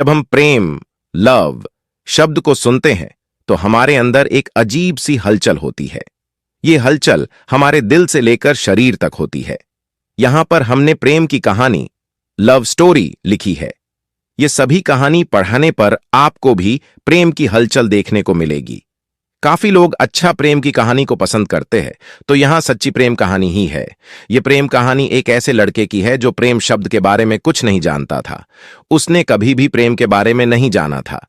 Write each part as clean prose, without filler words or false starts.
जब हम प्रेम, लव शब्द को सुनते हैं तो हमारे अंदर एक अजीब सी हलचल होती है। ये हलचल हमारे दिल से लेकर शरीर तक होती है। यहां पर हमने प्रेम की कहानी, लव स्टोरी लिखी है। ये सभी कहानी पढ़ने पर आपको भी प्रेम की हलचल देखने को मिलेगी। काफी लोग अच्छा प्रेम की कहानी को पसंद करते हैं, तो यहां सच्ची प्रेम कहानी ही है। ये प्रेम कहानी एक ऐसे लड़के की है जो प्रेम शब्द के बारे में कुछ नहीं जानता था। उसने कभी भी प्रेम के बारे में नहीं जाना था।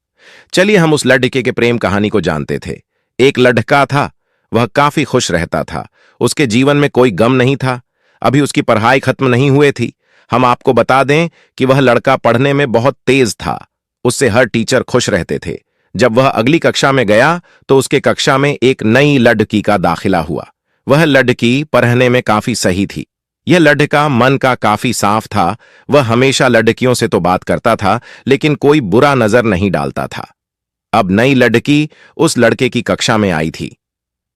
चलिए हम उस लड़के के प्रेम कहानी को जानते थे। एक लड़का था, वह काफी खुश रहता था। उसके जीवन में कोई गम नहीं था। अभी उसकी पढ़ाई खत्म नहीं हुई थी। हम आपको बता दें कि वह लड़का पढ़ने में बहुत तेज था। उससे हर टीचर खुश रहते थे। जब वह अगली कक्षा में गया तो उसके कक्षा में एक नई लड़की का दाखिला हुआ। वह लड़की पढ़ने में काफी सही थी। यह लड़का मन का काफी साफ था। वह हमेशा लड़कियों से तो बात करता था, लेकिन कोई बुरा नजर नहीं डालता था। अब नई लड़की उस लड़के की कक्षा में आई थी।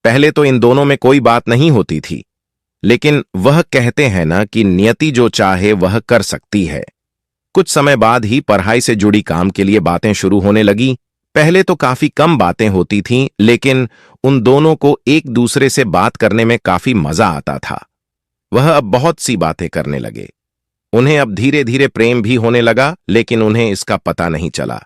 पहले तो इन दोनों में कोई बात नहीं होती थी, लेकिन वह कहते हैं ना कि नियति जो चाहे वह कर सकती है। कुछ समय बाद ही पढ़ाई से जुड़ी काम के लिए बातें शुरू होने लगी। पहले तो काफी कम बातें होती थीं, लेकिन उन दोनों को एक दूसरे से बात करने में काफी मजा आता था। वह अब बहुत सी बातें करने लगे। उन्हें अब धीरे धीरे प्रेम भी होने लगा, लेकिन उन्हें इसका पता नहीं चला।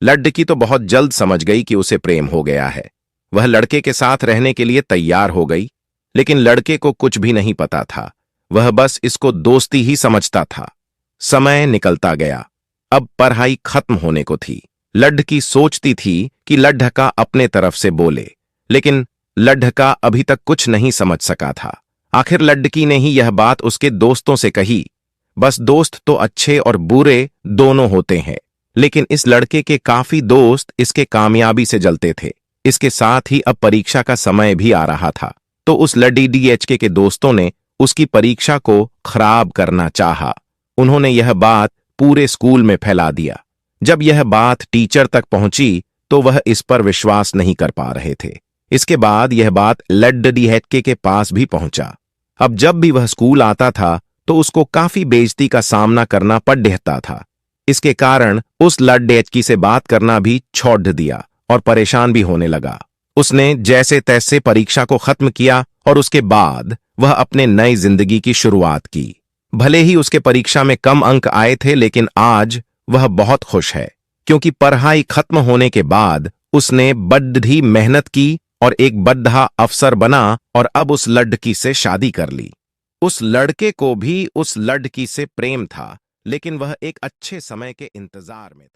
लड़की तो बहुत जल्द समझ गई कि उसे प्रेम हो गया है। वह लड़के के साथ रहने के लिए तैयार हो गई, लेकिन लड़के को कुछ भी नहीं पता था। वह बस इसको दोस्ती ही समझता था। समय निकलता गया। अब पढ़ाई खत्म होने को थी। लड़की सोचती थी कि लड़का अपने तरफ से बोले, लेकिन लड़का अभी तक कुछ नहीं समझ सका था। आखिर लड़की ने ही यह बात उसके दोस्तों से कही। बस दोस्त तो अच्छे और बुरे दोनों होते हैं, लेकिन इस लड़के के काफी दोस्त इसके कामयाबी से जलते थे। इसके साथ ही अब परीक्षा का समय भी आ रहा था, तो उस लड़के के दोस्तों ने उसकी परीक्षा को खराब करना चाहा। उन्होंने यह बात पूरे स्कूल में फैला दिया। जब यह बात टीचर तक पहुंची तो वह इस पर विश्वास नहीं कर पा रहे थे। इसके बाद यह बात लड़के के पास भी पहुंचा। अब जब भी वह स्कूल आता था तो उसको काफी बेइज्जती का सामना करना पड़ता था। इसके कारण उस लड़की से बात करना भी छोड़ दिया और परेशान भी होने लगा। उसने जैसे तैसे परीक्षा को खत्म किया और उसके बाद वह अपने नई जिंदगी की शुरुआत की। भले ही उसके परीक्षा में कम अंक आए थे, लेकिन आज वह बहुत खुश है, क्योंकि पढ़ाई खत्म होने के बाद उसने बड़ी मेहनत की और एक बड़ा अफसर बना और अब उस लड़की से शादी कर ली। उस लड़के को भी उस लड़की से प्रेम था, लेकिन वह एक अच्छे समय के इंतजार में था।